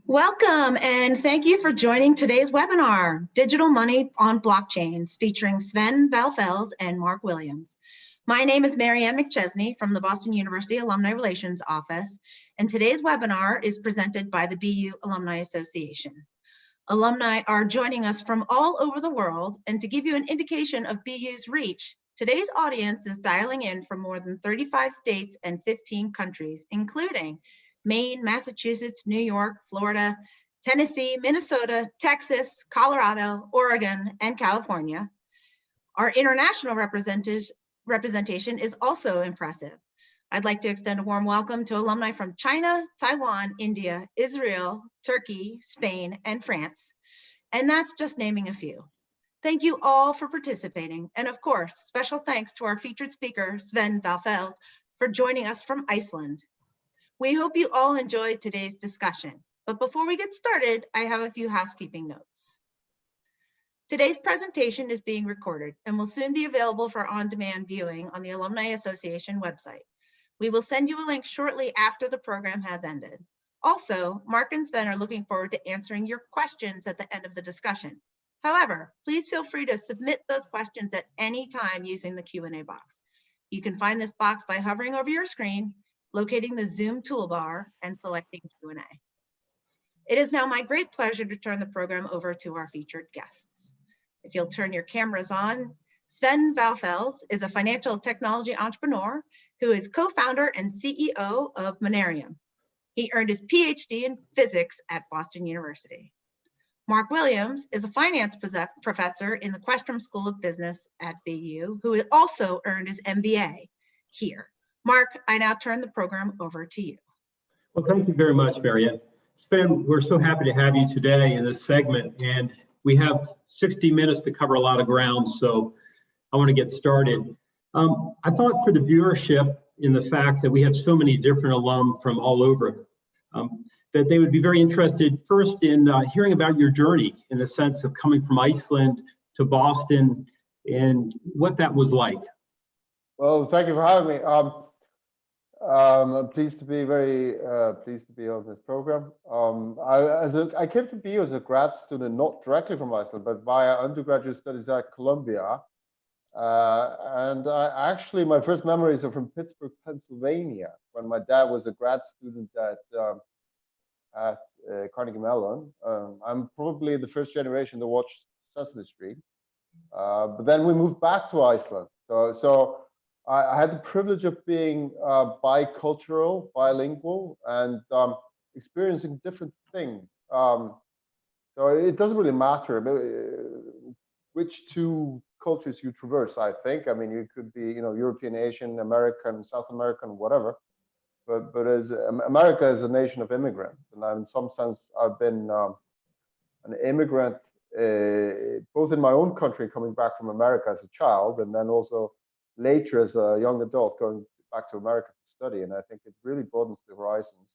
Welcome, and thank you for joining today's webinar, Digital Money on Blockchains, featuring Sveinn Valfells and Mark Williams. My name is Marianne McChesney from the Boston University Alumni Relations Office, and today's webinar is presented by the BU Alumni Association. Alumni are joining us from all over the world, and to give you an indication of BU's reach, today's audience is dialing in from more than 35 states and 15 countries, including Maine, Massachusetts, New York, Florida, Tennessee, Minnesota, Texas, Colorado, Oregon, and California. Our international representation is also impressive. I'd like to extend a warm welcome to alumni from China, Taiwan, India, Israel, Turkey, Spain, and France. And that's just naming a few. Thank you all for participating. And of course, special thanks to our featured speaker, Sveinn Valfells, for joining us from Iceland. We hope you all enjoyed today's discussion. But before we get started, I have a few housekeeping notes. Today's presentation is being recorded and will soon be available for on-demand viewing on the Alumni Association website. We will send you a link shortly after the program has ended. Also, Mark and Sveinn are looking forward to answering your questions at the end of the discussion. However, please feel free to submit those questions at any time using the Q&A box. You can find this box by hovering over your screen, locating the Zoom toolbar, and selecting Q&A. It is now my great pleasure to turn the program over to our featured guests. If you'll turn your cameras on, Sveinn Valfells is a financial technology entrepreneur who is co-founder and CEO of Monerium. He earned his Ph.D. in physics at Boston University. Mark Williams is a finance professor in the Questrom School of Business at BU, who also earned his MBA here. Mark, I now turn the program over to you. Well, thank you very much, Marianne. Sveinn, we're so happy to have you today in this segment, and we have 60 minutes to cover a lot of ground, so I want to get started. I thought for the viewership, in the fact that we have so many different alum from all over, that they would be very interested first in hearing about your journey in the sense of coming from Iceland to Boston and what that was like. Well, thank you for having me. I'm pleased to be pleased to be on this program. I came to BU as a grad student, not directly from Iceland, but via undergraduate studies at Columbia. And actually, my first memories are from Pittsburgh, Pennsylvania, when my dad was a grad student at Carnegie Mellon. I'm probably the first generation to watch Sesame Street. But then we moved back to Iceland. So I had the privilege of being bicultural, bilingual, and experiencing different things. So it doesn't really matter which two cultures you traverse, I think. I mean, you could be, European, Asian, American, South American, whatever. But as America is a nation of immigrants, and in some sense, I've been an immigrant, both in my own country, coming back from America as a child, and then also later as a young adult going back to America to study. And I think it really broadens the horizons.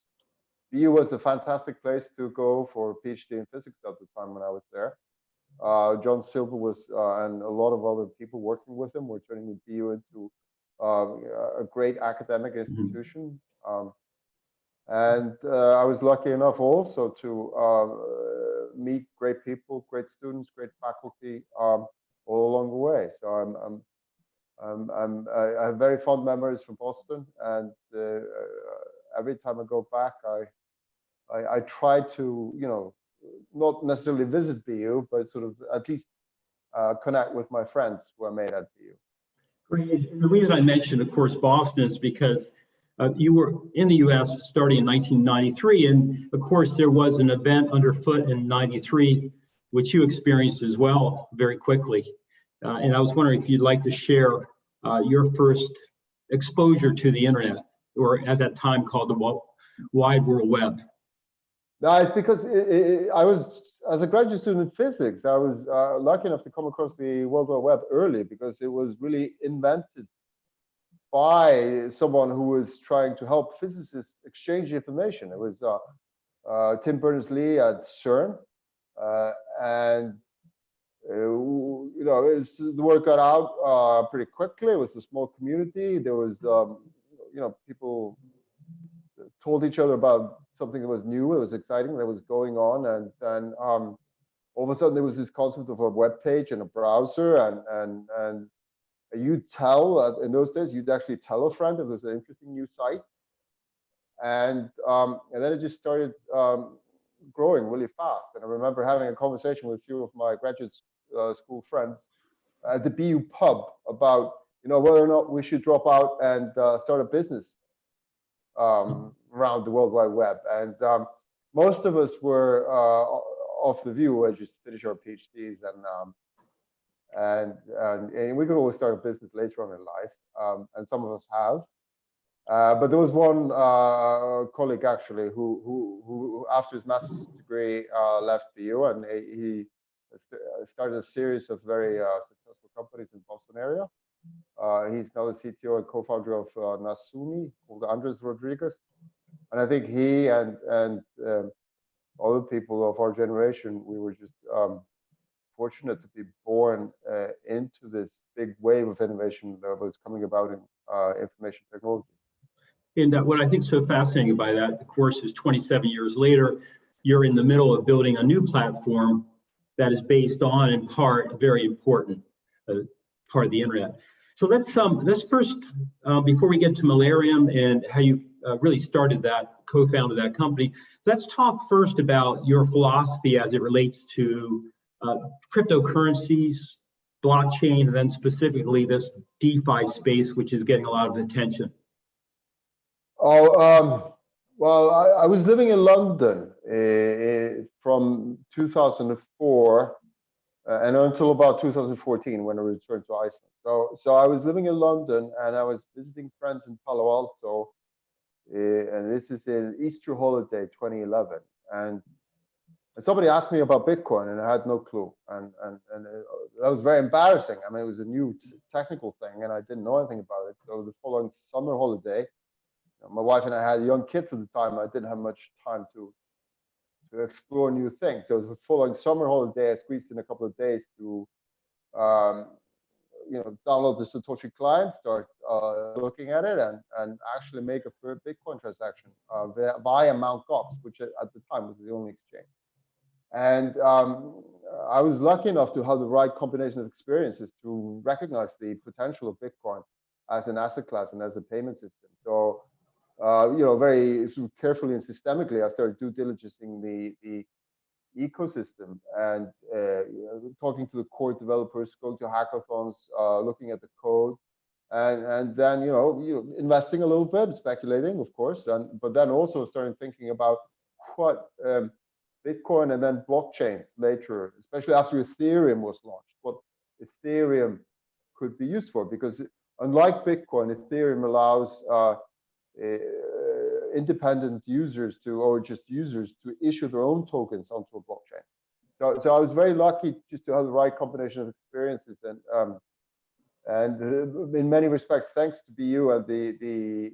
BU was a fantastic place to go for a PhD in physics at the time when I was there. John Silver was, and a lot of other people working with him were turning the BU into a great academic institution. And I was lucky enough also to meet great people, great students, great faculty all along the way. So I have very fond memories from Boston, and every time I go back, I try to, not necessarily visit BU, but sort of at least connect with my friends who I made at BU. Great. And the reason I mentioned, of course, Boston is because you were in the U.S. starting in 1993, and of course there was an event underfoot in '93, which you experienced as well very quickly. And I was wondering if you'd like to share your first exposure to the internet, or at that time called the Wide World Web. No, it's because I was, as a graduate student in physics, I was lucky enough to come across the World Wide Web early because it was really invented by someone who was trying to help physicists exchange information. It was Tim Berners-Lee at CERN, and the word got out pretty quickly. It was a small community. There was, people told each other about something that was new, it was exciting, that was going on, and then all of a sudden there was this concept of a web page and a browser, and you'd tell in those days you'd actually tell a friend if there's an interesting new site, and then it just started growing really fast. And I remember having a conversation with a few of my graduate school friends at the BU pub about whether or not we should drop out and start a business around the World Wide Web. And most of us were of the view we just finish our PhDs and we could always start a business later on in life, and some of us have. But there was one colleague actually who after his master's degree left BU, and he started a series of very successful companies in Boston area. He's now the CTO and co-founder of Nasuni, called Andres Rodriguez. And I think he and other people of our generation, we were just fortunate to be born into this big wave of innovation that was coming about in information technology. And what I think is so fascinating by that, of course, is 27 years later, you're in the middle of building a new platform that is based on, in part, a very important part of the internet. So let's first, before we get to Monerium and how you really started that, co-founded that company, let's talk first about your philosophy as it relates to cryptocurrencies, blockchain, and then specifically this DeFi space, which is getting a lot of attention. Oh, well, I was living in London from 2004 and until about 2014 when I returned to Iceland. So I was living in London and I was visiting friends in Palo Alto, and this is in Easter holiday 2011. And somebody asked me about Bitcoin, and I had no clue, and that was very embarrassing. I mean, it was a new technical thing, and I didn't know anything about it. So the following summer holiday, my wife and I had young kids at the time. I didn't have much time to explore new things. So it was a following summer holiday. I squeezed in a couple of days to, download the Satoshi client, start looking at it, and actually make a first Bitcoin transaction via Mt. Gox, which at the time was the only exchange. And I was lucky enough to have the right combination of experiences to recognize the potential of Bitcoin as an asset class and as a payment system. So, very sort of carefully and systemically, I started due diligencing the ecosystem and talking to the core developers, going to hackathons, looking at the code, and then investing a little bit, speculating, of course, but then also starting thinking about what Bitcoin and then blockchains later, especially after Ethereum was launched, what Ethereum could be used for, because unlike Bitcoin, Ethereum allows independent users or just users to issue their own tokens onto a blockchain. So I was very lucky just to have the right combination of experiences, and in many respects, thanks to BU and the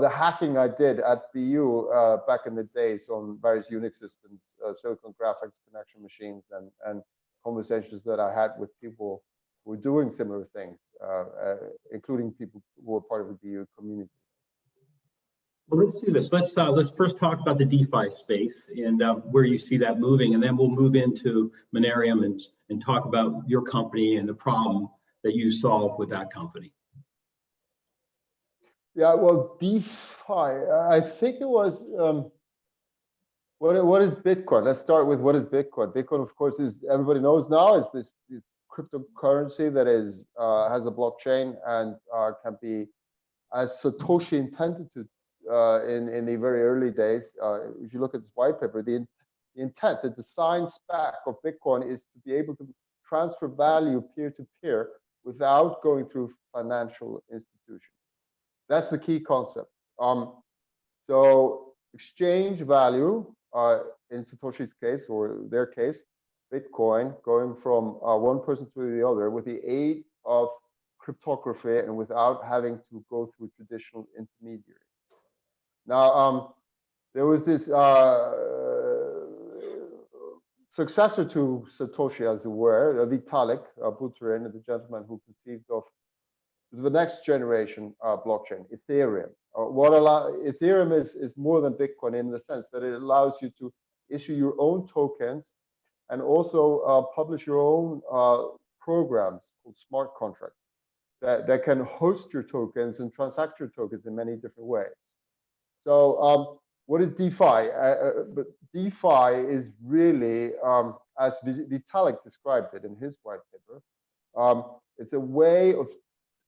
hacking I did at BU back in the days on various Unix systems, silicon graphics connection machines, and conversations that I had with people who were doing similar things, including people who were part of the BU community. Well, let's do this. Let's first talk about the DeFi space and where you see that moving, and then we'll move into Monerium and talk about your company and the problem that you solve with that company. Yeah, well, DeFi, I think it was, what is Bitcoin? Let's start with what is Bitcoin. Bitcoin, of course, is, everybody knows now, is this cryptocurrency that is has a blockchain and can be, as Satoshi intended to in the very early days. If you look at this white paper, the intent, the design spec of Bitcoin is to be able to transfer value peer-to-peer without going through financial institutions. That's the key concept. So exchange value, in Satoshi's case, or their case, Bitcoin, going from one person to the other with the aid of cryptography and without having to go through traditional intermediaries. Now, there was this successor to Satoshi, as it were, Vitalik Buterin, the gentleman who conceived of to the next generation blockchain, Ethereum. Ethereum is more than Bitcoin in the sense that it allows you to issue your own tokens and also publish your own programs called smart contracts that can host your tokens and transact your tokens in many different ways. So what is DeFi? But DeFi is really, as Vitalik described it in his white paper, it's a way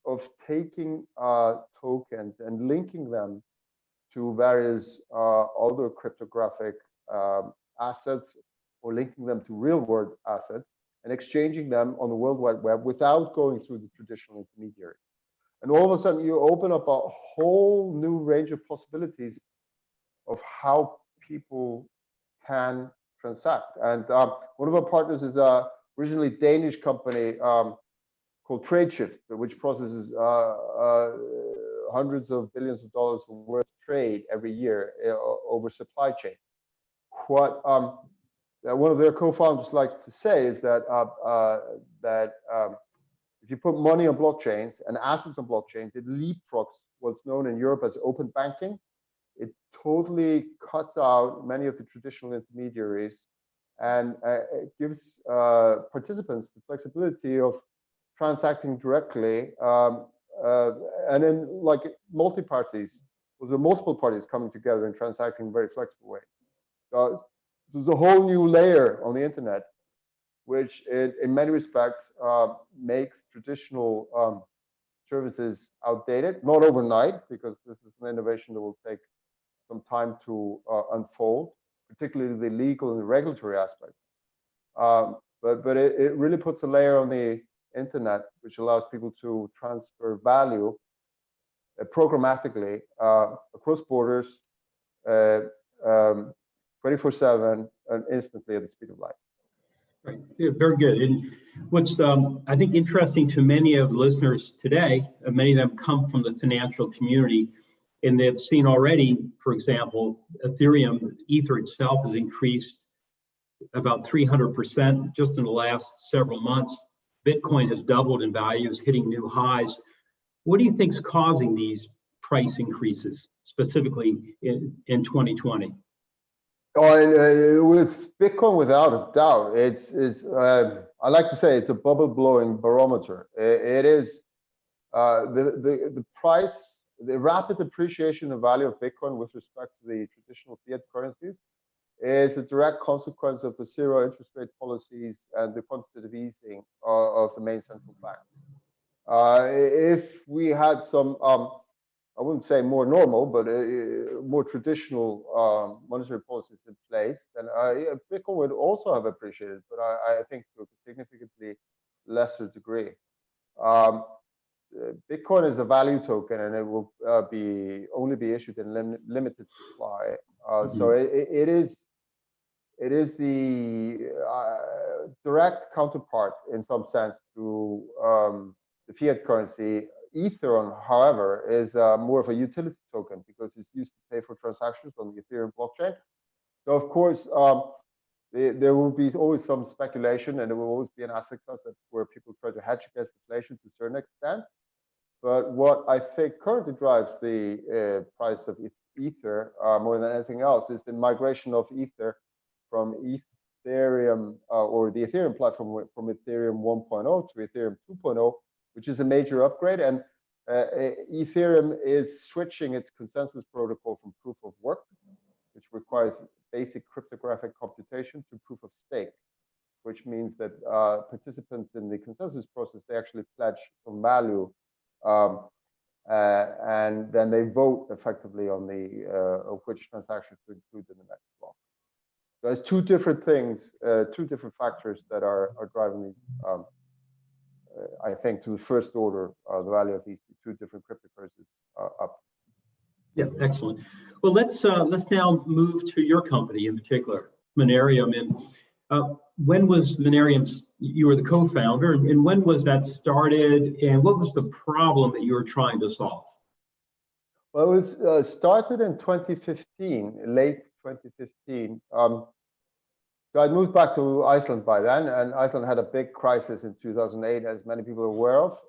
of taking tokens and linking them to various other cryptographic assets, or linking them to real world assets and exchanging them on the World Wide Web without going through the traditional intermediary. And all of a sudden you open up a whole new range of possibilities of how people can transact. And one of our partners is a originally Danish company called TradeShift, which processes hundreds of billions of dollars worth of trade every year over supply chain. What one of their co-founders likes to say is that if you put money on blockchains and assets on blockchains, it leapfrogs what's known in Europe as open banking. It totally cuts out many of the traditional intermediaries and it gives participants the flexibility of transacting directly, and then like multi-parties, there are multiple parties coming together and transacting in a very flexible way. So there's a whole new layer on the internet, which in many respects makes traditional services outdated, not overnight, because this is an innovation that will take some time to unfold, particularly the legal and the regulatory aspect. But it really puts a layer on the internet which allows people to transfer value programmatically across borders 24/7 and instantly at the speed of light. Right. Yeah, very good. And what's I think interesting to many of the listeners today, many of them come from the financial community, and they've seen already, for example, Ethereum, Ether itself has increased about 300% just in the last several months. Bitcoin has doubled in value, is hitting new highs. What do you think is causing these price increases, specifically in 2020? With Bitcoin, without a doubt, I like to say it's a bubble blowing barometer. It is the price, the rapid appreciation of value of Bitcoin with respect to the traditional fiat currencies is a direct consequence of the zero interest rate policies and the quantitative easing of the main central bank. If we had some, I wouldn't say more normal, but more traditional monetary policies in place, then Bitcoin would also have appreciated, but I think to a significantly lesser degree. Bitcoin is a value token, and it will only be issued in limited supply. So it is the direct counterpart in some sense to the fiat currency. Ether, however, is more of a utility token because it's used to pay for transactions on the Ethereum blockchain. So of course, there will be always some speculation, and there will always be an asset class where people try to hedge against inflation to a certain extent. But what I think currently drives the price of Ether more than anything else is the migration of Ether from Ethereum or the Ethereum platform from Ethereum 1.0 to Ethereum 2.0, which is a major upgrade. And Ethereum is switching its consensus protocol from proof of work, which requires basic cryptographic computation, to proof of stake, which means that participants in the consensus process, they actually pledge some value, and then they vote effectively on the of which transaction to include in the next block. There's two different things, two different factors that are driving these. I think to the first order, the value of these two different cryptocurrencies up. Yeah, excellent. Well, let's now move to your company in particular, Monerium. And when was Monerium's? You were the co-founder, and when was that started? And what was the problem that you were trying to solve? Well, it was started in 2015, late 2015. So I moved back to Iceland by then, and Iceland had a big crisis in 2008, as many people are aware of.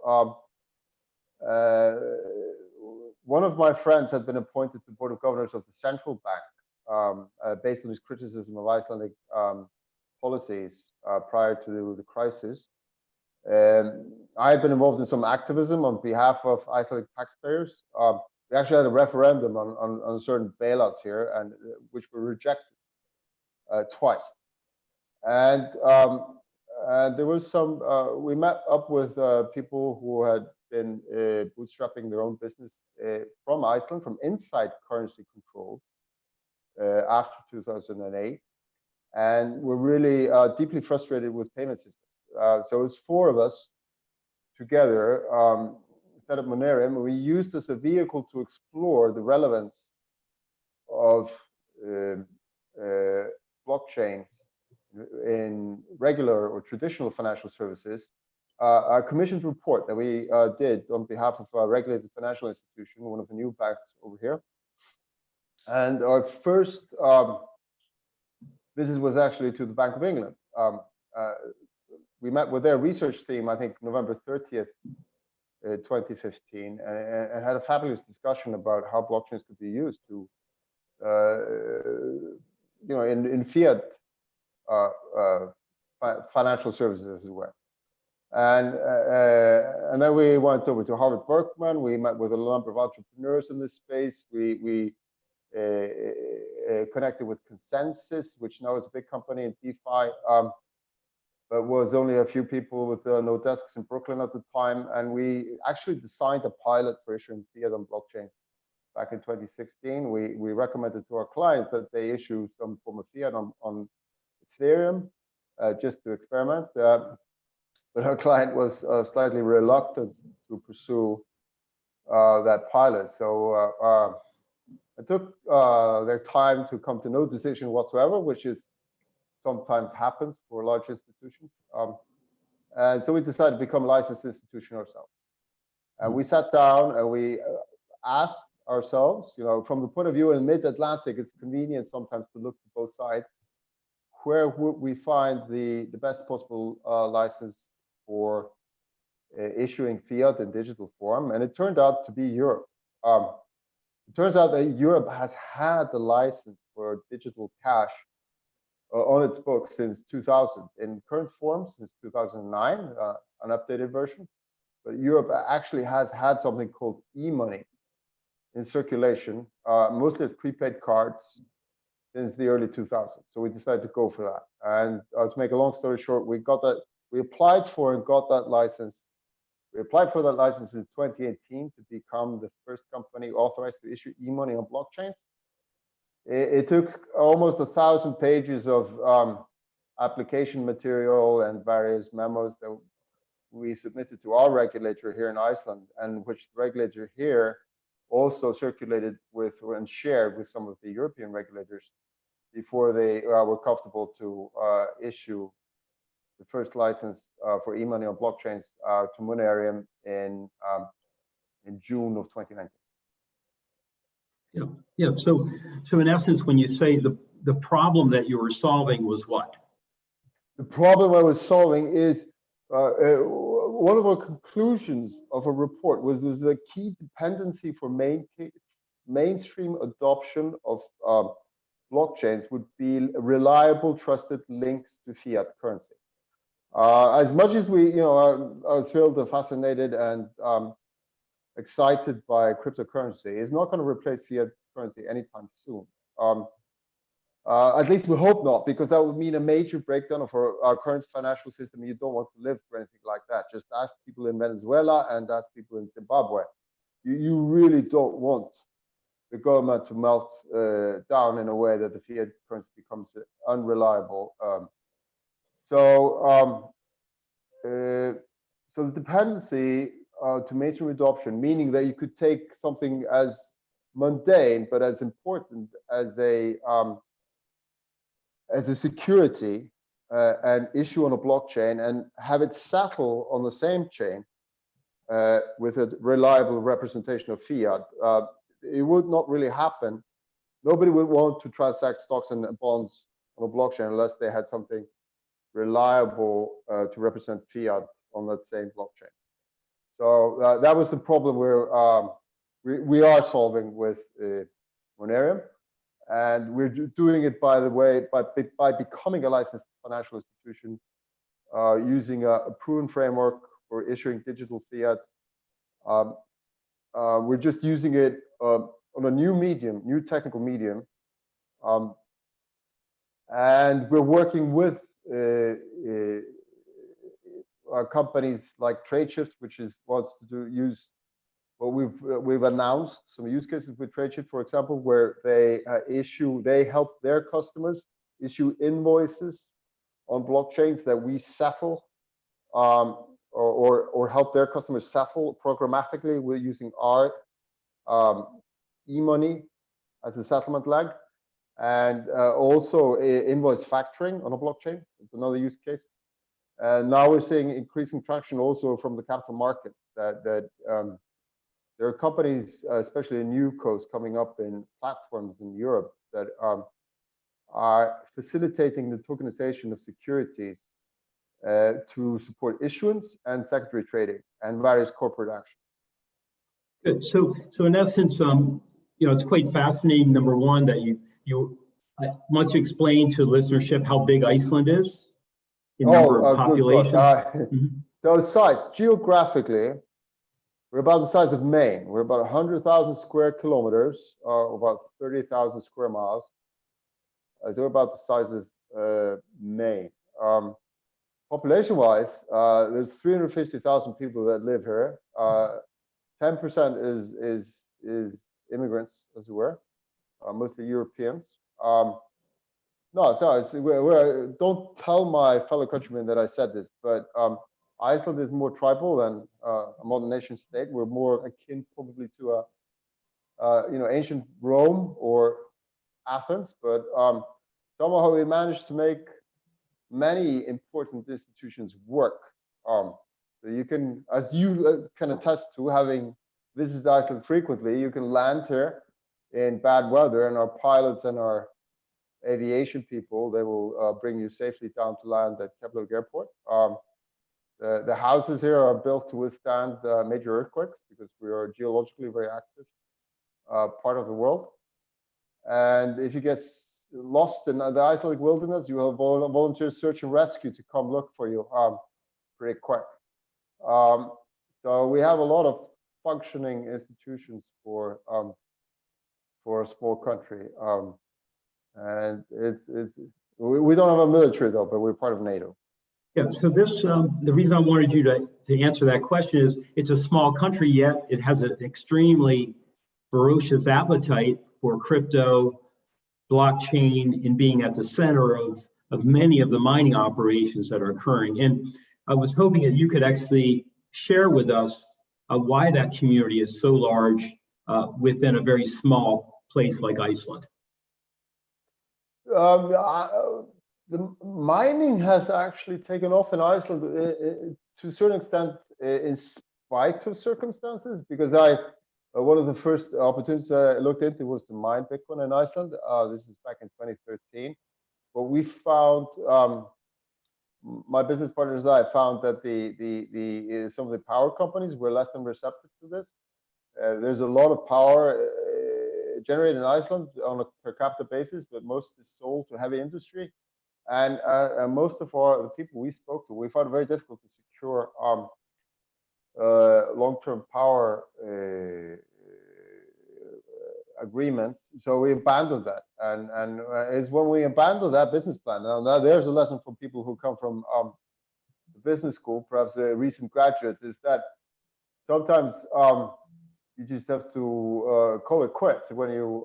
one of my friends had been appointed to the board of governors of the central bank based on his criticism of Icelandic policies prior to the crisis. I had been involved in some activism on behalf of Icelandic taxpayers. We actually had a referendum on certain bailouts here, and which were rejected twice. And there was some. We met up with people who had been bootstrapping their own business from Iceland, from inside currency control after 2008, and we're really deeply frustrated with payment systems. So it was four of us together set up Monerium. We used as a vehicle to explore the relevance of blockchains in regular or traditional financial services. A commissioned report that we did on behalf of a regulated financial institution, one of the new banks over here. And our first visit was actually to the Bank of England. We met with their research team, I think November 30th, 2015, and had a fabulous discussion about how blockchains could be used to, in fiat financial services as well. And then we went over to Harvard Berkman. We met with a number of entrepreneurs in this space. We connected with Consensus, which now is a big company in DeFi, but was only a few people with no desks in Brooklyn at the time. And we actually designed a pilot for issuing fiat on blockchain back in 2016. We recommended to our clients that they issue some form of fiat on Ethereum just to experiment. But our client was slightly reluctant to pursue that pilot. So it took their time to come to no decision whatsoever, which is sometimes happens for large institutions. And so we decided to become a licensed institution ourselves. And we sat down and we asked ourselves, from the point of view in mid-Atlantic, it's convenient sometimes to look to both sides. Where would we find the best possible license for issuing fiat in digital form? And it turned out to be Europe. It turns out that Europe has had the license for digital cash on its books since 2000, in current form since 2009, an updated version. But Europe actually has had something called e-money in circulation, mostly as prepaid cards, since the early 2000s. So we decided to go for that. And to make a long story short, we applied for and got that license. We applied for that license in 2018 to become the first company authorized to issue e-money on blockchains. It took almost 1,000 pages of application material and various memos that we submitted to our regulator here in Iceland, and which the regulator here also circulated with and shared with some of the European regulators before they were comfortable to issue the first license for e-money on blockchains to Monerium in June of 2019. Yeah. So in essence, when you say the problem that you were solving was what? The problem I was solving is one of our conclusions of a report was the key dependency for mainstream adoption of blockchains would be reliable, trusted links to fiat currency. As much as we, are thrilled and fascinated and excited by cryptocurrency, it's not going to replace fiat currency anytime soon. At least we hope not, because that would mean a major breakdown of our current financial system. You don't want to live for anything like that. Just ask people in Venezuela and ask people in Zimbabwe. You really don't want the government to melt down in a way that the fiat currency becomes unreliable. So the dependency to mainstream adoption, meaning that you could take something as mundane but as important as a security and issue on a blockchain and have it settle on the same chain with a reliable representation of fiat. It would not really happen. Nobody would want to transact stocks and bonds on a blockchain unless they had something reliable to represent fiat on that same blockchain. So that was the problem we are solving with Monerium, and we're doing it, by the way, by becoming a licensed financial institution, using a proven framework for issuing digital fiat. We're just using it on a new technical medium, and we're working with companies like TradeShift, which wants to use. Well, we've announced some use cases with TradeShift, for example, where they help their customers issue invoices on blockchains that we settle, or help their customers settle programmatically with using our e-money as a settlement leg, and also invoice factoring on a blockchain. It's another use case. And now we're seeing increasing traction also from the capital market, that there are companies, especially in new codes, coming up in platforms in Europe that are facilitating the tokenization of securities to support issuance and secondary trading and various corporate actions. Good. So in essence, it's quite fascinating. Number one, that you want to explain to listenership how big Iceland is in number of population. So size, geographically, we're about the size of Maine. We're about 100,000 square kilometers, about 30,000 square miles. So we're about the size of Maine. Population-wise, there's 350,000 people that live here. 10% is immigrants, as it were, mostly Europeans. No, so don't tell my fellow countrymen that I said this, but Iceland is more tribal than a modern nation state. We're more akin probably to ancient Rome or Athens, but somehow we managed to make many important institutions work. So you can, as you can attest to, having visited Iceland frequently, you can land here in bad weather, and our pilots and our aviation people, they will bring you safely down to land at Keflavik Airport. The houses here are built to withstand major earthquakes because we are geologically very active part of the world. And if you get lost in the Icelandic wilderness, you have volunteer search and rescue to come look for you pretty quick. So we have a lot of functioning institutions for a small country, and we don't have a military though, but we're part of NATO. Yeah. So this the reason I wanted you to answer that question is it's a small country, yet it has an extremely ferocious appetite for crypto, blockchain, and being at the center of many of the mining operations that are occurring. And I was hoping that you could actually share with us why that community is so large within a very small place like Iceland. The mining has actually taken off in Iceland to a certain extent in spite of circumstances, because one of the first opportunities I looked into was to mine Bitcoin in Iceland. This is back in 2013. But we found, my business partners and I found that some of the power companies were less than receptive to this. There's a lot of power generated in Iceland on a per capita basis, but most is sold to heavy industry. And most of the people we spoke to, we found it very difficult to secure long-term power agreements. So we abandoned that, and it's when we abandoned that business plan. Now there's a lesson for people who come from the business school, perhaps recent graduates, is that sometimes you just have to call it quits. When you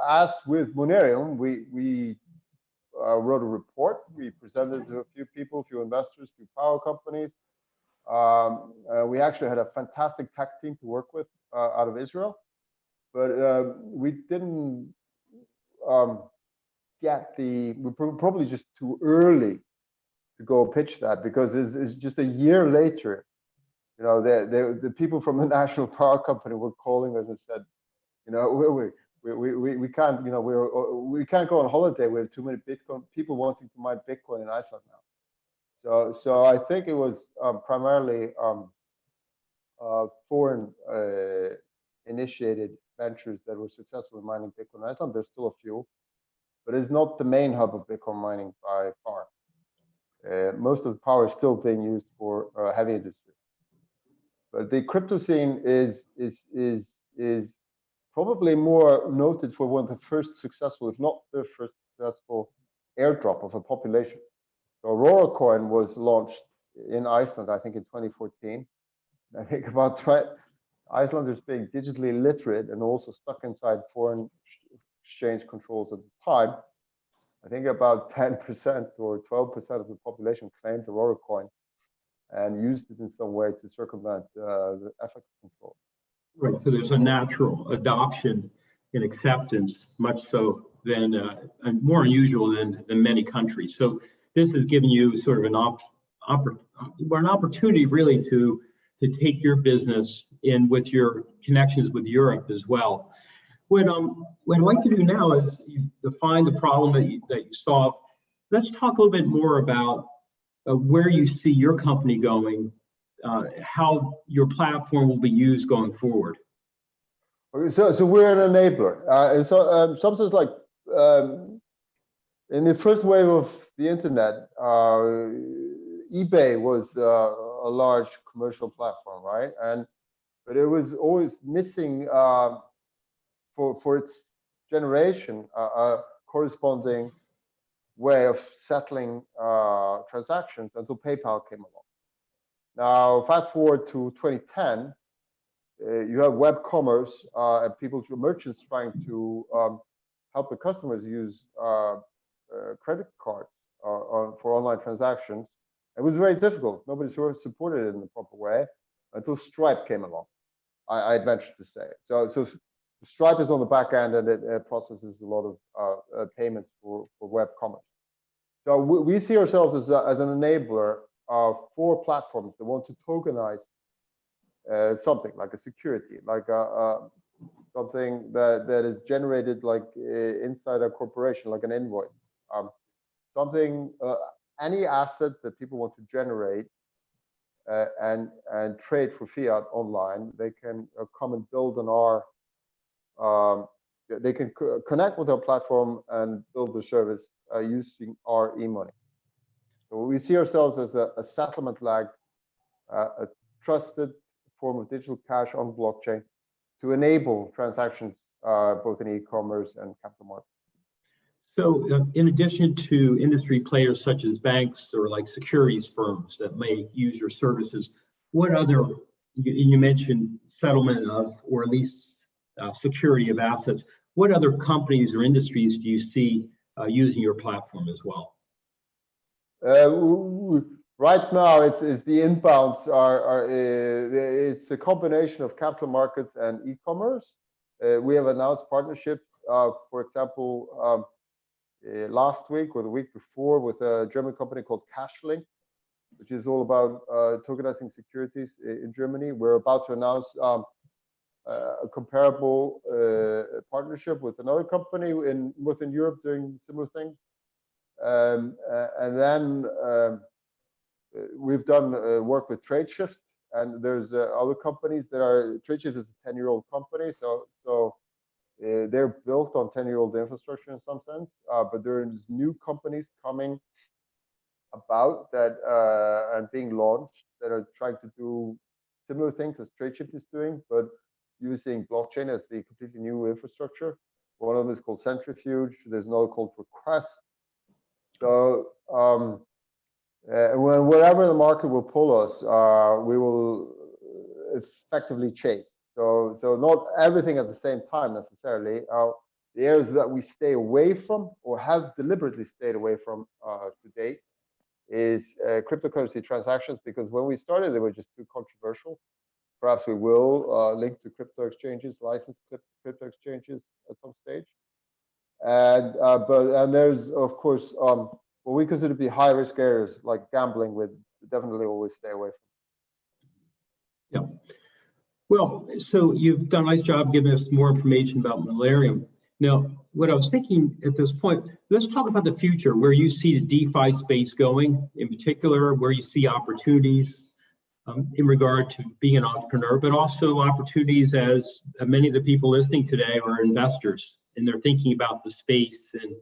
as with Monerium, we wrote a report. We presented to a few people, a few investors, a few power companies. We actually had a fantastic tech team to work with out of Israel, but we didn't get we're probably just too early to go pitch that, because it's just a year later. The people from the national power company were calling us and said, we can't, we can't go on holiday. We have too many Bitcoin people wanting to mine Bitcoin in Iceland now. So I think it was primarily foreign initiated ventures that were successful in mining Bitcoin in Iceland. There's still a few, but it's not the main hub of Bitcoin mining by far. Most of the power is still being used for heavy industry. But the crypto scene is probably more noted for one of the first successful, if not the first successful, airdrop of a population. So Aurora Coin was launched in Iceland, I think, in 2014. I think about Icelanders being digitally literate and also stuck inside foreign exchange controls at the time. I think about 10% or 12% of the population claimed Aurora Coin and used it in some way to circumvent the FX control. Right, so there's a natural adoption and acceptance, much so than more unusual than many countries. So this has given you sort of an opportunity really to take your business in with your connections with Europe as well. What I'd like to do now is you define the problem that you solve. Let's talk a little bit more about where you see your company going, how your platform will be used going forward. Okay, so we're an enabler. Some sense, like in the first wave of the internet, eBay was a large commercial platform, right? But it was always missing for its generation a corresponding way of settling transactions until PayPal came along. Now, fast forward to 2010, you have web commerce and merchants trying to help the customers use credit cards for online transactions. It was very difficult. Nobody sort of supported it in the proper way until Stripe came along, I'd venture to say. So Stripe is on the back end and it processes a lot of payments for web commerce. So we see ourselves as an enabler for platforms that want to tokenize something like a security, like something that is generated like inside a corporation, like an invoice, something, any asset that people want to generate and trade for fiat online. They can come and build on our, they can connect with our platform and build the service using our e-money. So we see ourselves as a settlement lag, a trusted form of digital cash on blockchain to enable transactions both in e-commerce and capital markets. So in addition to industry players such as banks or like securities firms that may use your services, what other, you mentioned settlement of, or at least security of assets, what other companies or industries do you see using your platform as well? Right now, it's the inbounds it's a combination of capital markets and e-commerce. We have announced partnerships, for example, last week or the week before with a German company called Cashlink, which is all about tokenizing securities in Germany. We're about to announce a comparable partnership with another company within Europe doing similar things. And then we've done work with Tradeshift, and there's other companies that are, Tradeshift is a 10-year-old company, so they're built on 10-year-old infrastructure in some sense, but there's new companies coming about that and being launched that are trying to do similar things as Tradeshift is doing, but using blockchain as the completely new infrastructure. One of them is called Centrifuge. There's another called Request. So wherever the market will pull us, we will effectively chase. So not everything at the same time necessarily. The areas that we stay away from or have deliberately stayed away from to date is cryptocurrency transactions, because when we started, they were just too controversial. Perhaps we will link to crypto exchanges, licensed crypto exchanges at some stage. And there's of course what we consider to be high risk areas like gambling, would definitely always stay away from. Yeah. Well, so you've done a nice job giving us more information about Monerium. Now, what I was thinking at this point, let's talk about the future, where you see the DeFi space going, in particular, where you see opportunities in regard to being an entrepreneur, but also opportunities as many of the people listening today are investors and they're thinking about the space, and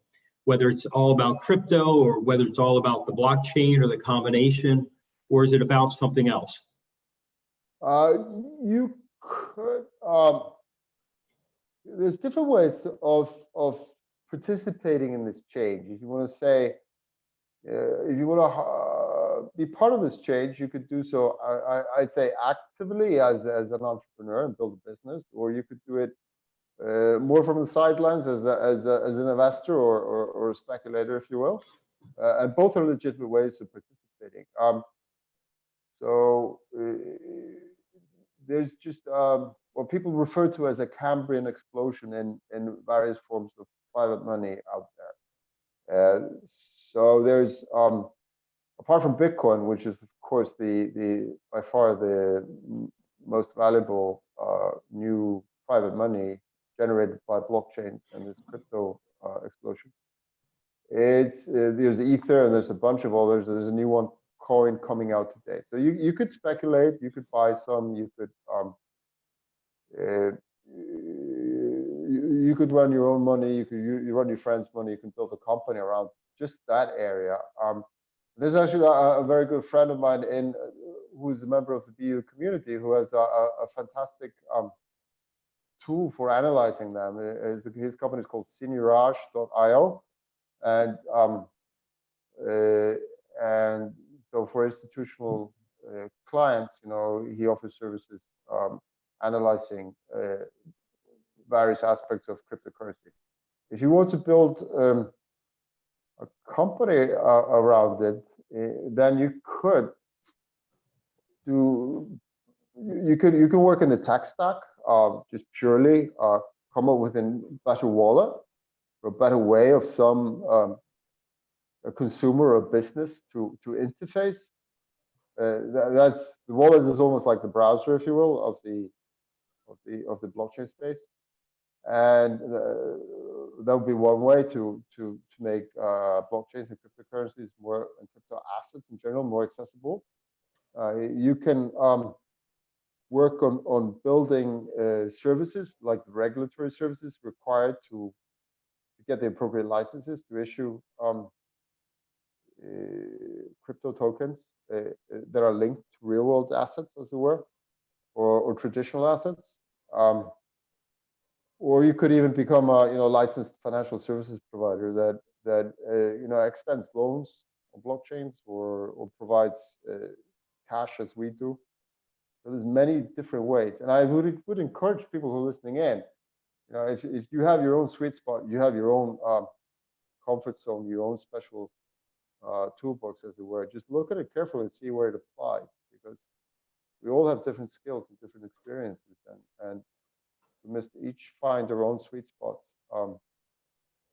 whether it's all about crypto or whether it's all about the blockchain or the combination, or is it about something else? You could, there's different ways of participating in this change. If you want to say, if you want to be part of this change, you could do so, I'd say actively as an entrepreneur and build a business, or you could do it more from the sidelines as an investor or a speculator, if you will. And both are legitimate ways of participating. So there's just what people refer to as a Cambrian explosion in various forms of private money out there. So there's apart from Bitcoin, which is of course the by far the most valuable new private money generated by blockchains and this crypto explosion. It's there's Ether and there's a bunch of others. There's a new one coin coming out today. So you could speculate, you could buy some, you could you could run your own money, you could you run your friend's money, you can build a company around just that area. There's actually a very good friend of mine who's a member of the BU community who has a fantastic tool for analyzing them. His company is called Sinuraj.io, and so for institutional clients, you know, he offers services analyzing various aspects of cryptocurrency. If you want to build a company around it, then you could do. You can work in the tech stack, just purely come up with a better wallet, or a better way of some a consumer or business to interface. That's the wallet is almost like the browser, if you will, of the blockchain space, and that would be one way to make blockchains and cryptocurrencies more, and crypto assets in general, more accessible. You can work on building services like regulatory services required to get the appropriate licenses to issue crypto tokens that are linked to real world assets, as it were, or traditional assets. Or you could even become a licensed financial services provider that extends loans on blockchains or provides cash as we do. So there's many different ways, and I would encourage people who are listening in. You know, if you have your own sweet spot, you have your own comfort zone, your own special toolbox, as it were. Just look at it carefully and see where it applies, because we all have different skills and different experiences, and we must each find our own sweet spot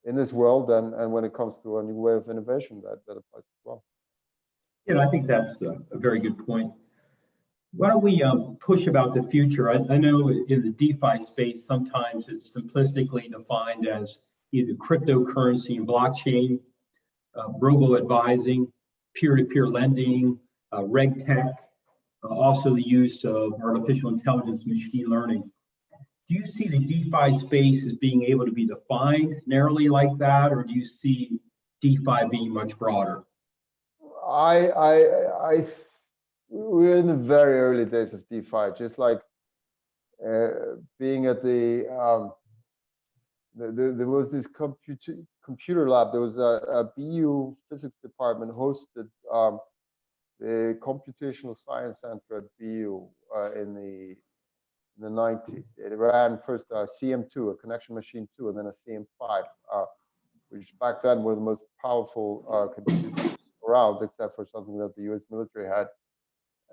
in this world, and when it comes to a new way of innovation, that applies as well. Yeah, I think that's a very good point. Why don't we push about the future? I know in the DeFi space, sometimes it's simplistically defined as either cryptocurrency and blockchain, robo-advising, peer-to-peer lending, reg tech, also the use of artificial intelligence, machine learning. Do you see the DeFi space as being able to be defined narrowly like that, or do you see DeFi being much broader? We're in the very early days of DeFi, just like being at there was this computer lab. There was a BU physics department hosted the computational science center at BU in the 90s. It ran first CM2, a connection machine 2, and then a CM5, which back then were the most powerful computers around, except for something that the US military had.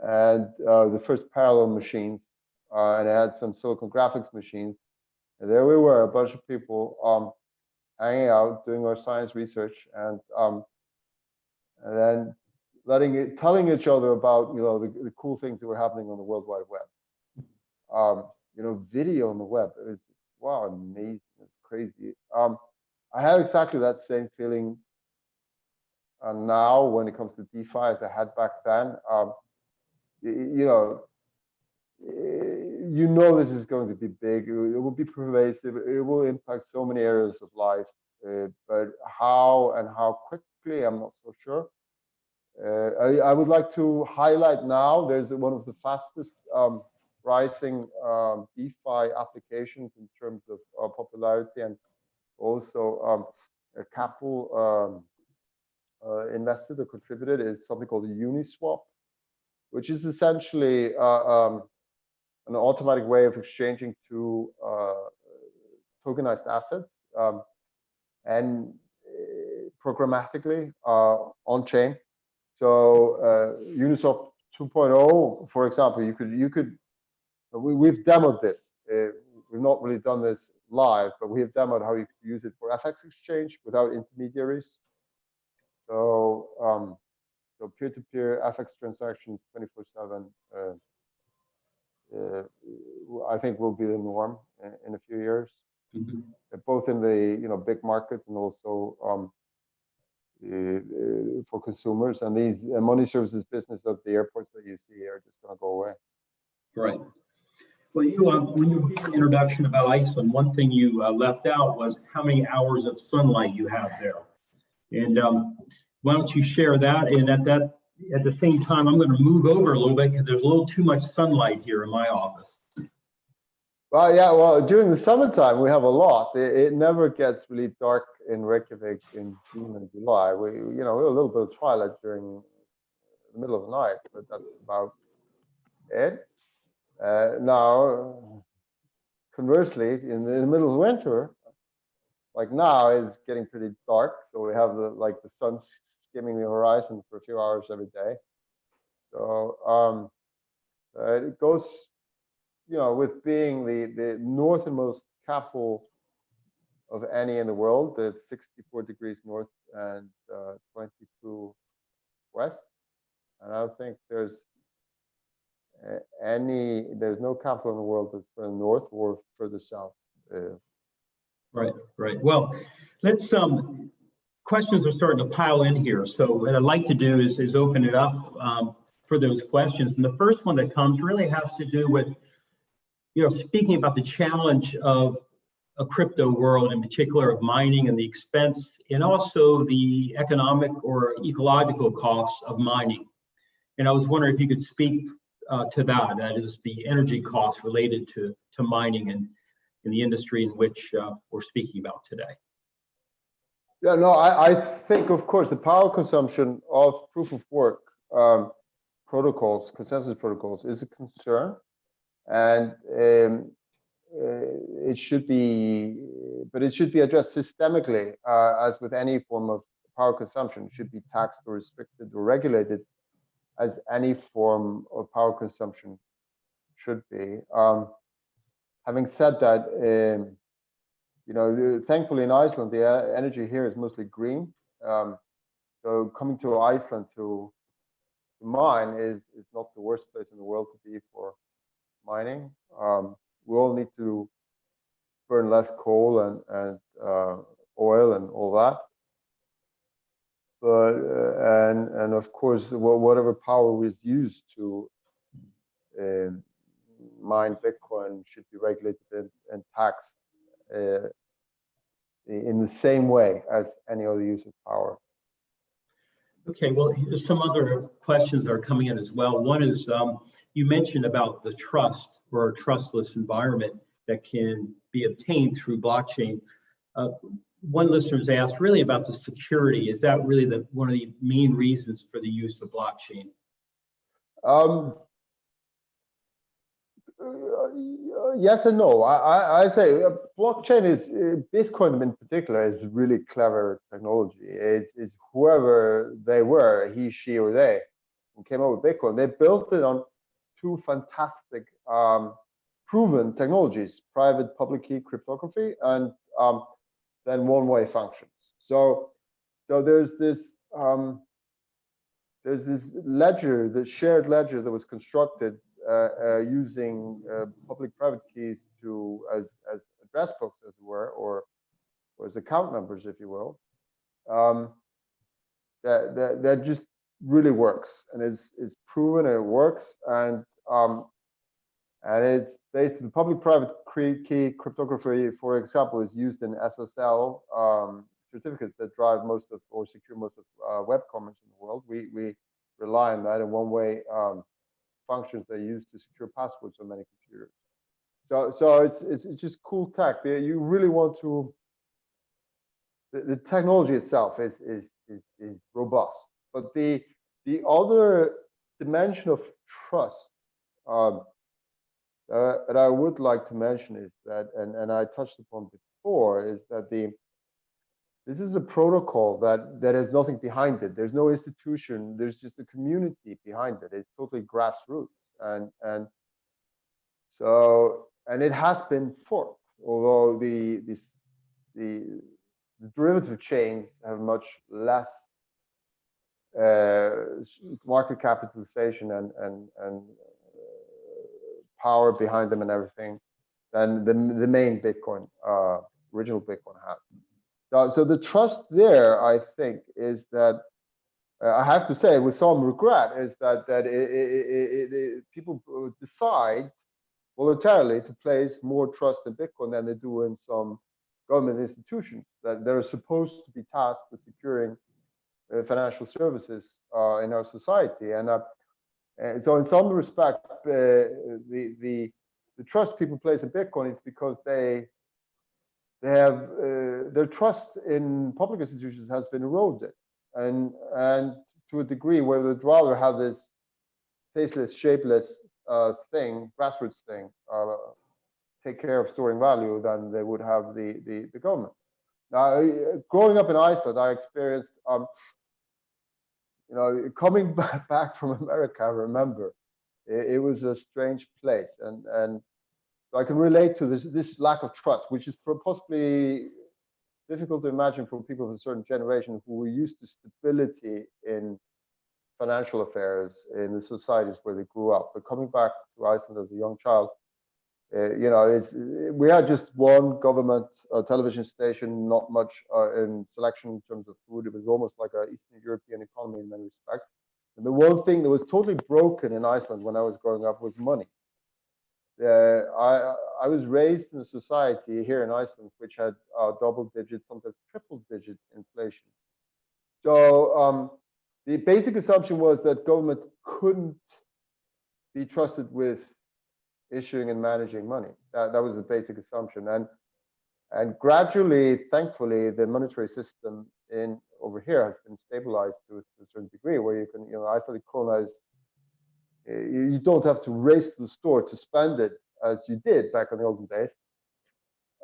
And the first parallel machines, and it had some silicon graphics machines. And there we were, a bunch of people hanging out, doing our science research, and then telling each other about the cool things that were happening on the World Wide Web. Video on the web, it was wow, amazing, it's crazy. I have exactly that same feeling now when it comes to DeFi as I had back then. This is going to be big. It will be pervasive. It will impact so many areas of life. But how and how quickly, I'm not so sure. I would like to highlight now, there's one of the fastest rising DeFi applications in terms of popularity and also capital invested or contributed is something called Uniswap, which is essentially an automatic way of exchanging two tokenized assets and programmatically on chain. So Uniswap 2.0, for example, we've demoed this. We've not really done this live, but we have demoed how you could use it for FX exchange without intermediaries. So peer-to-peer FX transactions 24/7. I think will be the norm in a few years, both in the big markets and also for consumers. And these money services business of the airports that you see are just going to go away. Right. Well, when you gave an introduction about Iceland, one thing you left out was how many hours of sunlight you have there. And why don't you share that? And at the same time, I'm going to move over a little bit because there's a little too much sunlight here in my office. Well, yeah. Well, during the summertime, we have a lot. It never gets really dark in Reykjavik in June and July. We have a little bit of twilight during the middle of the night, but that's about it. Now, conversely, in the middle of winter, like now, it's getting pretty dark. So we have the sun skimming the horizon for a few hours every day. So it goes, with being the northernmost capital of any in the world, it's 64 degrees north and 22 west. And I don't think there's no capital in the world that's further north or further south. Right. Well, let's questions are starting to pile in here. So what I'd like to do is open it up for those questions. And the first one that comes really has to do with, speaking about the challenge of a crypto world, in particular of mining and the expense, and also the economic or ecological costs of mining. And I was wondering if you could speak to that. That is the energy costs related to mining and in the industry in which we're speaking about today. Yeah, no, I think, of course, the power consumption of proof of work protocols, consensus protocols, is a concern, and it should be addressed systemically, as with any form of power consumption. It should be taxed or restricted or regulated as any form of power consumption should be. Having said that, thankfully in Iceland, the energy here is mostly green. So coming to Iceland to mine is not the worst place in the world to be for mining. We all need to burn less coal and oil and all that. But and of course, whatever power is used to mine Bitcoin should be regulated and taxed in the same way as any other use of power. Okay, well, there's some other questions that are coming in as well. One is, you mentioned about the trust or a trustless environment that can be obtained through blockchain. One listener has asked really about the security. Is that really one of the main reasons for the use of blockchain? Yes and no. I say blockchain is, Bitcoin in particular, is really clever technology. It's whoever they were, he, she, or they, who came up with Bitcoin. They built it on two fantastic proven technologies: private public key cryptography and then one-way functions. So there's this ledger, the shared ledger that was constructed using public-private keys as address books, as it were, or or as account numbers, if you will, that just really works, and it's proven and it works, and it's based on public-private key cryptography. For example, is used in SSL certificates that drive most of or secure most of web commerce in the world. We rely on that in one-way functions they use to secure passwords on many computers. So it's just cool tech. You really want to. The technology itself is robust, but the other dimension of trust that I would like to mention is that, and I touched upon before, is that this is a protocol that has nothing behind it. There's no institution. There's just a community behind it. It's totally grassroots, and so it has been forked. Although the derivative chains have much less market capitalization and power behind them and everything than the main Bitcoin, original Bitcoin has. So the trust there, I think, is that I have to say with some regret, is that people decide voluntarily to place more trust in Bitcoin than they do in some government institutions that are supposed to be tasked with securing financial services in our society. And so in some respect, the trust people place in Bitcoin is because they have their trust in public institutions has been eroded, and to a degree where they'd rather have this tasteless, shapeless thing, grassroots thing, take care of storing value than they would have the government. Now, growing up in Iceland, I experienced, coming back from America. I remember it was a strange place, and so I can relate to this lack of trust, which is possibly difficult to imagine for people of a certain generation who were used to stability in financial affairs in the societies where they grew up. But coming back to Iceland as a young child, we had just one government television station, not much in selection in terms of food. It was almost like an Eastern European economy in many respects. And the one thing that was totally broken in Iceland when I was growing up was money. I was raised in a society here in Iceland which had double-digit, sometimes triple-digit inflation. So the basic assumption was that government couldn't be trusted with issuing and managing money. That was the basic assumption, and gradually, thankfully, the monetary system over here has been stabilized to a certain degree, where you can, Icelandic krona is, you don't have to race to the store to spend it as you did back in the olden days.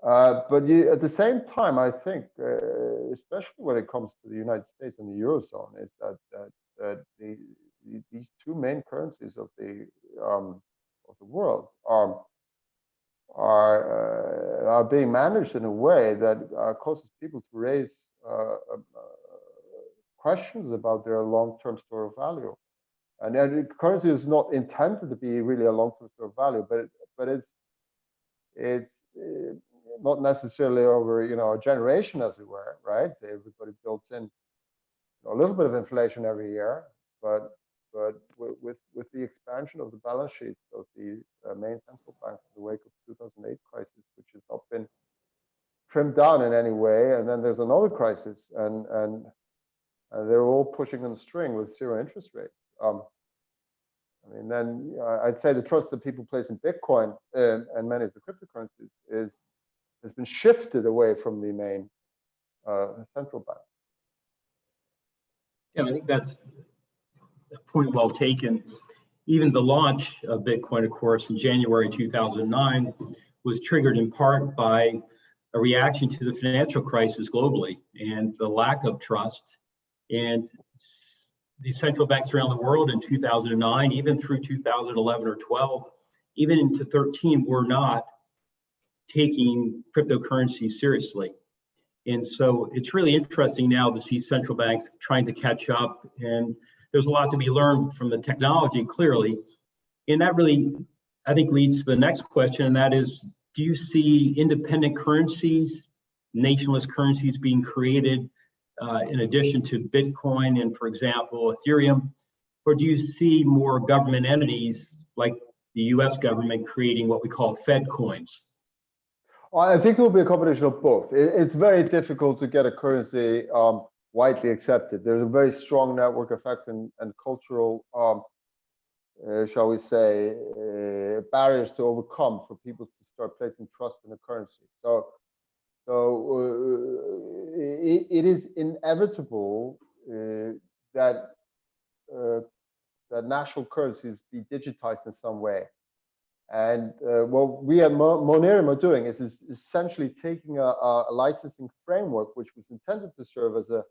But at the same time, I think, especially when it comes to the United States and the Eurozone, is that these two main currencies of the world are being managed in a way that causes people to raise questions about their long-term store of value. And the currency is not intended to be really a long-term store of value, but it's not necessarily over a generation, as it were, right? Everybody builds in a little bit of inflation every year, but with the expansion of the balance sheets of the main central banks in the wake of the 2008 crisis, which has not been trimmed down in any way, and then there's another crisis, and they're all pushing on the string with zero interest rates. Then I'd say the trust that people place in Bitcoin and many of the cryptocurrencies has been shifted away from the main central bank. Yeah, I think that's a point well taken. Even the launch of Bitcoin, of course, in January 2009 was triggered in part by a reaction to the financial crisis globally and the lack of trust. And the central banks around the world in 2009, even through 2011 or 12, even into 13, were not taking cryptocurrency seriously. And so it's really interesting now to see central banks trying to catch up, and there's a lot to be learned from the technology, clearly. And that really, I think, leads to the next question, and that is, do you see independent currencies nationless currencies being created in addition to Bitcoin and, for example, Ethereum? Or do you see more government entities like the US government creating what we call Fed coins? Well, I think it will be a combination of both. It's very difficult to get a currency widely accepted. There's a very strong network effects and cultural, shall we say, barriers to overcome for people to start placing trust in a currency. It is inevitable that national currencies be digitized in some way. And what we at Monerium are doing is essentially taking a licensing framework which was intended to serve as a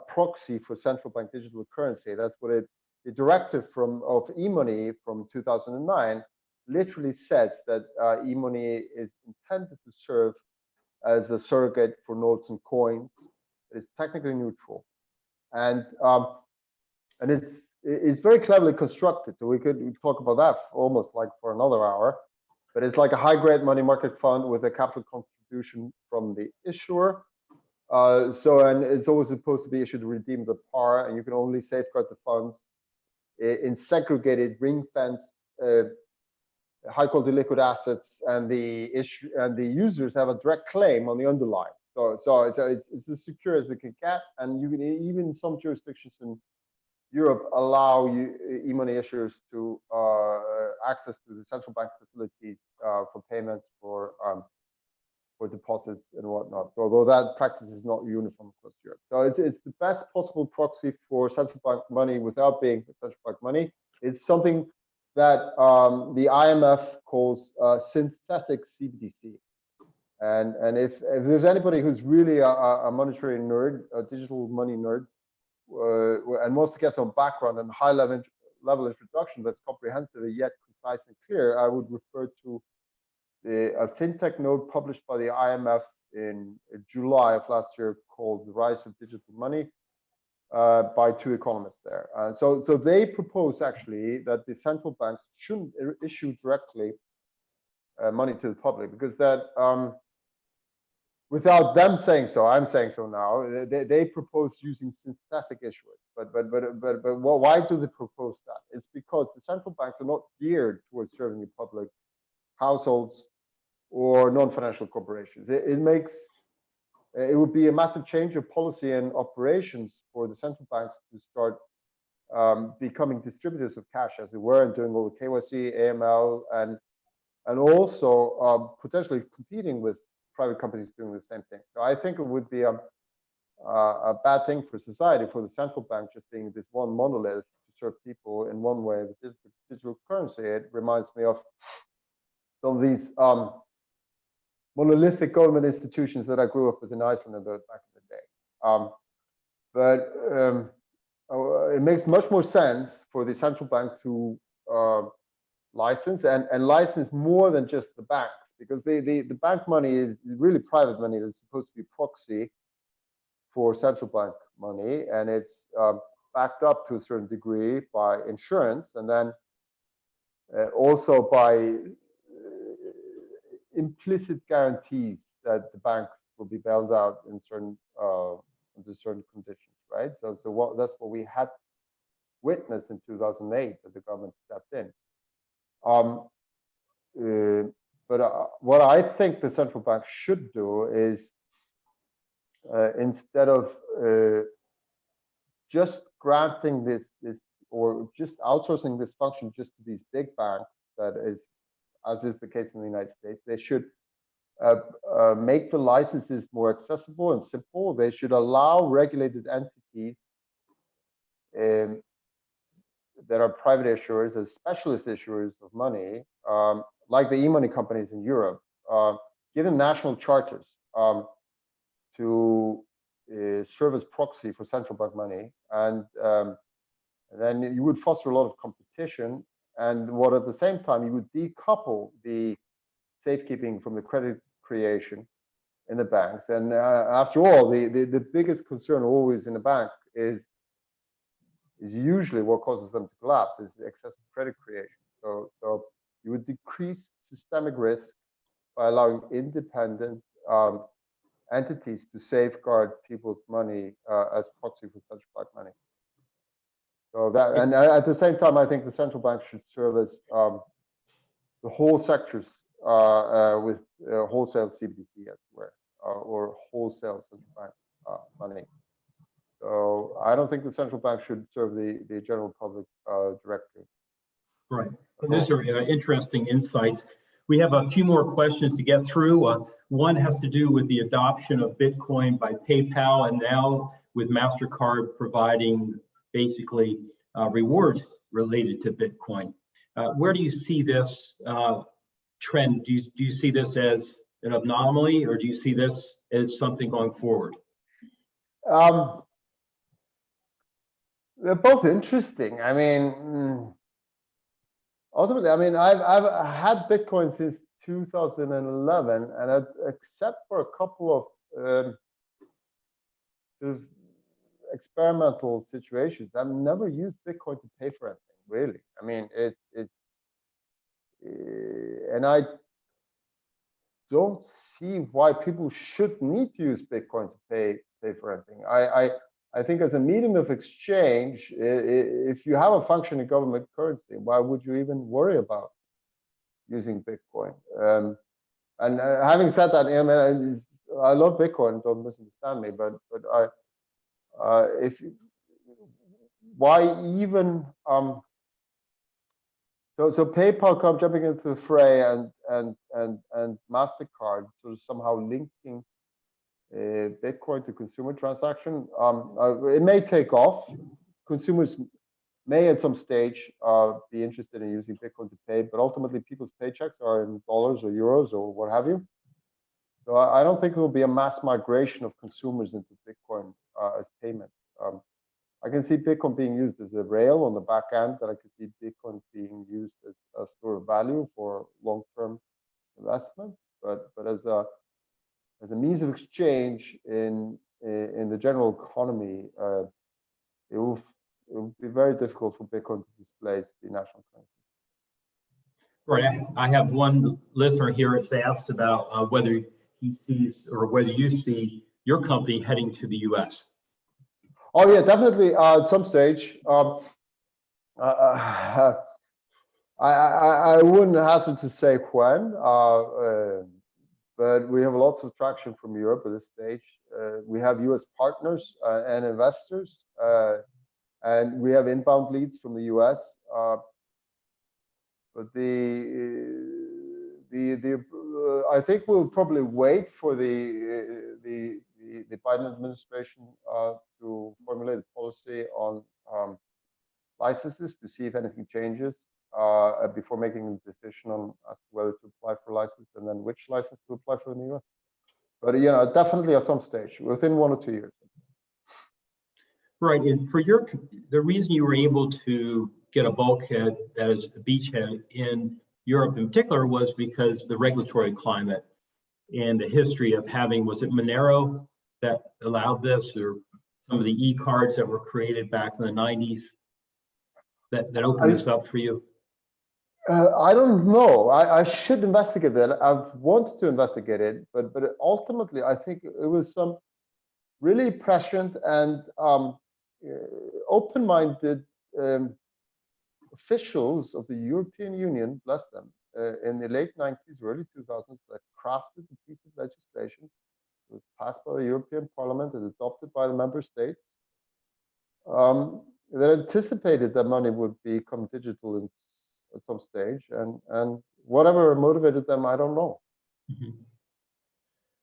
proxy for central bank digital currency. That's what the directive of e-money from 2009 literally says, that e-money is intended to serve as a surrogate for notes and coins. It's technically neutral, and it's very cleverly constructed. So we could talk about that almost like for another hour. But it's like a high-grade money market fund with a capital contribution from the issuer. And it's always supposed to be issued to redeem the par, and you can only safeguard the funds in segregated, ring-fenced, high-quality liquid assets, and the users have a direct claim on the underlying. So it's as secure as it can get, and you can even some jurisdictions in Europe allow e-money issuers to access to the central bank facilities for payments, for deposits and whatnot. Although that practice is not uniform across Europe, so it's the best possible proxy for central bank money without being central bank money. It's something that the IMF calls synthetic CBDC. And if there's anybody who's really a monetary nerd, a digital money nerd, and wants to get some background and high level introduction that's comprehensive yet concise and clear, I would refer to a fintech note published by the IMF in July of last year called "The Rise of Digital Money" by two economists there. So they propose actually that the central banks shouldn't issue directly money to the public, because that without them saying so, I'm saying so now, they propose using synthetic issuers. But why do they propose that? It's because the central banks are not geared towards serving the public, households, or non-financial corporations. It would be a massive change of policy and operations for the central banks to start becoming distributors of cash, as they were, and doing all the KYC, AML, and also potentially competing with private companies doing the same thing. So I think it would be a bad thing for society for the central bank just being this one monolith to serve people in one way with digital currency. It reminds me of some of these monolithic government institutions that I grew up with in Iceland back in the day. It makes much more sense for the central bank to license and license more than just the banks, because the bank money is really private money that's supposed to be proxy for central bank money, and it's backed up to a certain degree by insurance, and then also by implicit guarantees that the banks will be bailed out in certain under certain conditions, right? So that's what we had witnessed in 2008, that the government stepped in. But what I think the central bank should do is, instead of just granting this or just outsourcing this function just to these big banks, that is, as is the case in the United States, they should make the licenses more accessible and simple. They should allow regulated entities that are private issuers, as specialist issuers of money, like the e-money companies in Europe, give them national charters to serve as proxy for central bank money, and then you would foster a lot of competition, and what at the same time you would decouple the safekeeping from the credit creation in the banks. And after all, the biggest concern always in a bank is usually what causes them to collapse is excessive credit creation. So you would decrease systemic risk by allowing independent entities to safeguard people's money as proxy for such black money. So that, and at the same time, I think the central bank should serve as the whole sectors with wholesale CBDC as well, or wholesale central bank money. So I don't think the central bank should serve the general public directly. Right. Well, those are interesting insights. We have a few more questions to get through. One has to do with the adoption of Bitcoin by PayPal, and now with MasterCard providing basically rewards related to Bitcoin. Where do you see this trend? Do you see this as an anomaly, or do you see this as something going forward? They're both interesting. I mean, ultimately, I mean, I've had Bitcoin since 2011, and except for a couple of sort of experimental situations, I've never used Bitcoin to pay for anything, really. I mean, and I don't see why people should need to use Bitcoin to pay for anything. I think as a medium of exchange, if you have a functioning government currency, why would you even worry about using Bitcoin? And having said that, I love Bitcoin. Don't misunderstand me, but why even so PayPal come jumping into the fray and MasterCard sort of somehow linking Bitcoin to consumer transaction. It may take off. Consumers may at some stage be interested in using Bitcoin to pay, but ultimately people's paychecks are in dollars or euros or what have you. So I don't think there will be a mass migration of consumers into Bitcoin as payment. I can see Bitcoin being used as a rail on the back end, and I can see Bitcoin being used as a store of value for long-term investment. But as a means of exchange in the general economy, it will be very difficult for Bitcoin to displace the national currency. Right. I have one listener here that asked about whether he sees or whether you see your company heading to the U.S. Oh yeah, definitely. At some stage, I wouldn't hazard to say when, but we have lots of traction from Europe at this stage. We have U.S. partners and investors, and we have inbound leads from the U.S. But I think we'll probably wait for the Biden administration to formulate a policy on licenses to see if anything changes before making a decision on as to whether to apply for a license and then which license to apply for in the US. But definitely at some stage, within 1 or 2 years. Right, and for the reason you were able to get a bulkhead that is a beachhead in Europe in particular was because the regulatory climate and the history of having, was it Monero that allowed this, or some of the e-cards that were created back in the 90s that opened this up for you? I don't know. I should investigate that. I've wanted to investigate it, but ultimately I think it was some really prescient and open-minded officials of the European Union, bless them, in the late 90s, early 2000s, that crafted a piece of legislation. It was passed by the European Parliament and adopted by the member states that anticipated that money would become digital at some stage, and whatever motivated them, I don't know. Mm-hmm.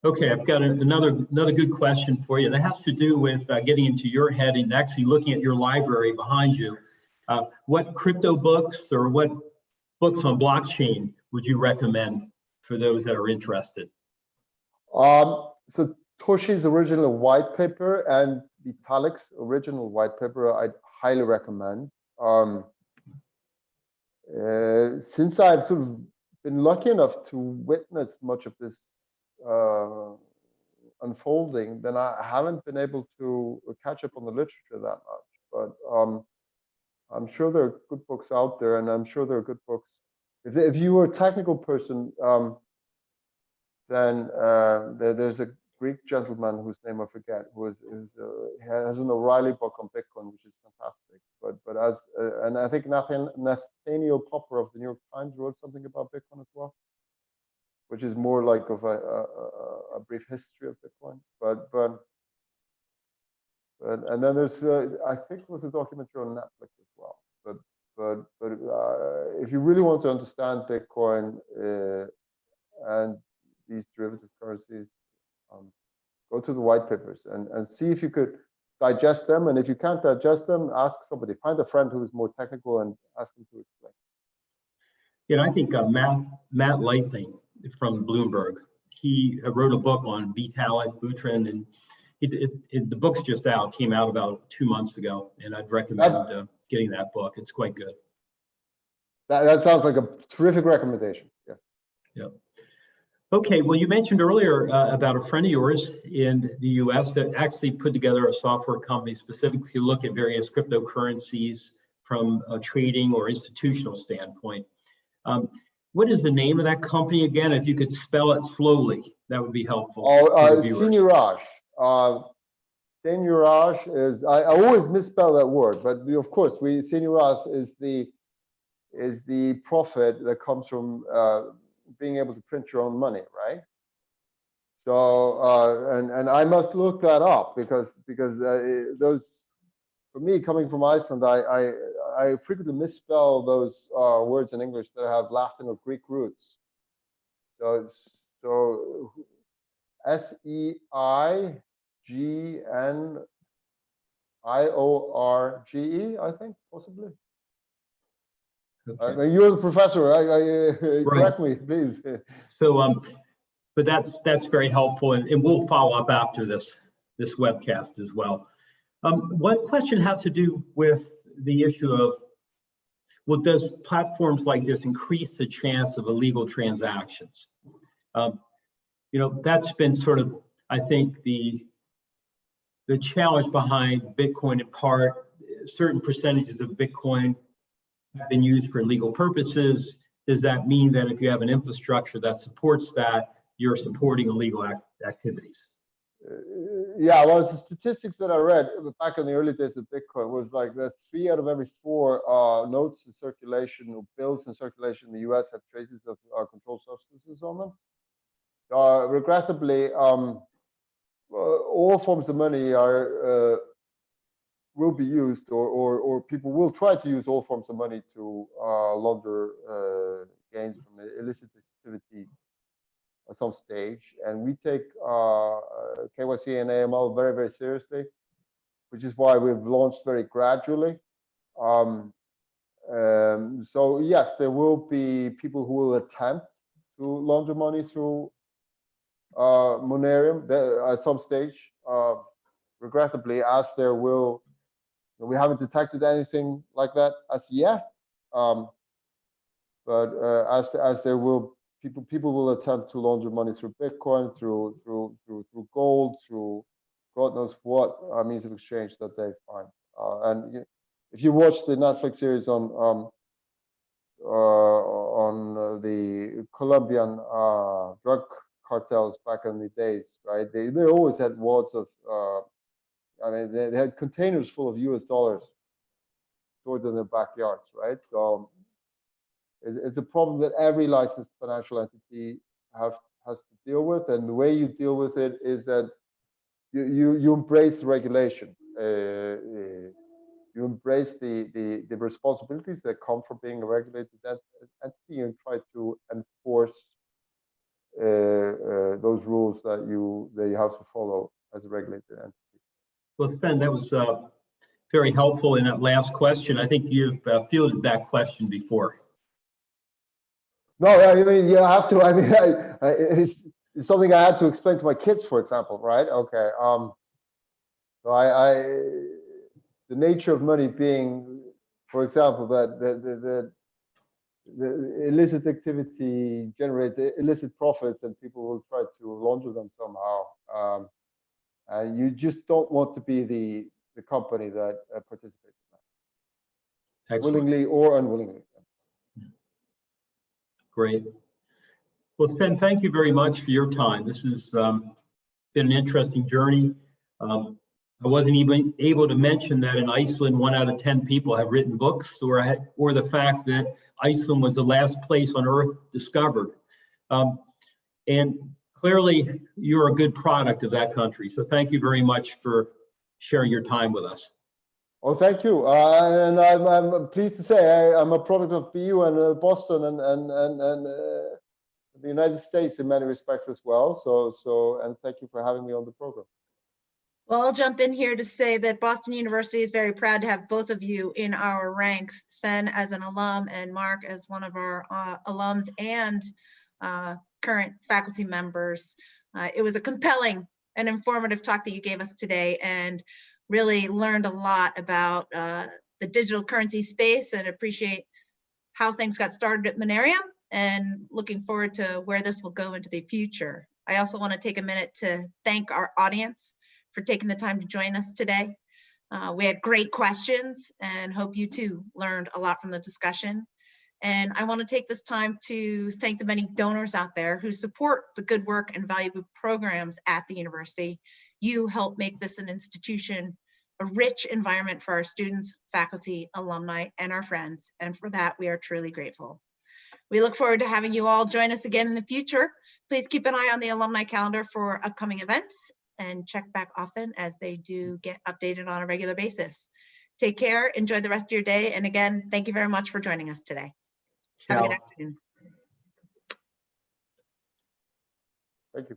Okay, I've got another good question for you. That has to do with getting into your head and actually looking at your library behind you. What crypto books or what books on blockchain would you recommend for those that are interested? So Toshi's original white paper and Vitalik's original white paper, I'd highly recommend. Since I've sort of been lucky enough to witness much of this unfolding, then I haven't been able to catch up on the literature that much. But I'm sure there are good books out there, and I'm sure there are good books. If you were a technical person, then there's a Greek gentleman whose name I forget, who has an O'Reilly book on Bitcoin, which is fantastic. But as and I think Nathaniel Popper of the New York Times wrote something about Bitcoin as well, which is more like of a brief history of Bitcoin. But and then there's I think it was a documentary on Netflix as well. But if you really want to understand Bitcoin and these derivative currencies, go to the white papers and see if you could digest them. And if you can't digest them, ask somebody. Find a friend who is more technical and ask them to explain. You know, I think Matt Lathing from Bloomberg, he wrote a book on Vitalik Buterin, and the book's just out, came out about 2 months ago, and I'd recommend getting that book. It's quite good. That sounds like a terrific recommendation. Yeah. Yeah. Okay, well, you mentioned earlier about a friend of yours in the US that actually put together a software company specifically to look at various cryptocurrencies from a trading or institutional standpoint. What is the name of that company again? If you could spell it slowly, that would be helpful. Seigniorage. Seigniorage is, I always misspell that word, but of course, Seigniorage is the profit that comes from being able to print your own money, right? So and I must look that up because those, for me, coming from Iceland, I frequently misspell those words in English that have Latin or Greek roots. So Seigniorge, I think, possibly. Okay. You're the professor. Right. Correct me, please. So, but that's very helpful, and we'll follow up after this webcast as well. One question has to do with the issue of, well, does platforms like this increase the chance of illegal transactions? You know, that's been sort of, I think, the challenge behind Bitcoin in part. Certain percentages of Bitcoin have been used for illegal purposes. Does that mean that if you have an infrastructure that supports that, you're supporting illegal activities? Yeah, well, the statistics that I read back in the early days of Bitcoin was like that 3 out of every 4 notes in circulation or bills in circulation in the US have traces of controlled substances on them. Regrettably, all forms of money will be used, or people will try to use all forms of money to launder gains from illicit activity at some stage. And we take KYC and AML very, very seriously, which is why we've launched very gradually. So yes, there will be people who will attempt to launder money through Monerium at some stage. Regrettably, as there will, we haven't detected anything like that as yet. But as there will, people will attempt to launder money through Bitcoin, through gold, through God knows what means of exchange that they find. And if you watch the Netflix series on the Colombian drug cartels back in the days, right? They always had wads of, I mean, they had containers full of US dollars stored in their backyards, right? So it's a problem that every licensed financial entity has to deal with, and the way you deal with it is that you embrace the regulation. You embrace the responsibilities that come from being a regulated entity and try to enforce those rules that you have to follow as a regulated entity. Well, Sveinn, that was very helpful in that last question. I think you've fielded that question before. No, I mean, you have to. I mean, it's something I had to explain to my kids, for example, right? Okay. So the nature of money being, for example, that the illicit activity generates illicit profits, and people will try to launder them somehow. And you just don't want to be the company that participates in that, willingly or unwillingly. Great. Well, Sven, thank you very much for your time. This has been an interesting journey. I wasn't even able to mention that in Iceland, 1 out of 10 people have written books, or the fact that Iceland was the last place on Earth discovered. And clearly, you're a good product of that country. So thank you very much for sharing your time with us. Oh, thank you. And I'm pleased to say I'm a product of BU and Boston and the United States in many respects as well. And thank you for having me on the program. Well, I'll jump in here to say that Boston University is very proud to have both of you in our ranks, Sven as an alum and Mark as one of our alums and current faculty members. It was a compelling and informative talk that you gave us today, and really learned a lot about the digital currency space, and appreciate how things got started at Monerium, and looking forward to where this will go into the future. I also want to take a minute to thank our audience for taking the time to join us today. We had great questions and hope you too learned a lot from the discussion. And I want to take this time to thank the many donors out there who support the good work and valuable programs at the university. You help make this an institution, a rich environment for our students, faculty, alumni, and our friends. And for that, we are truly grateful. We look forward to having you all join us again in the future. Please keep an eye on the alumni calendar for upcoming events, and check back often as they do get updated on a regular basis. Take care, enjoy the rest of your day, and again, thank you very much for joining us today. Have a good afternoon. Thank you.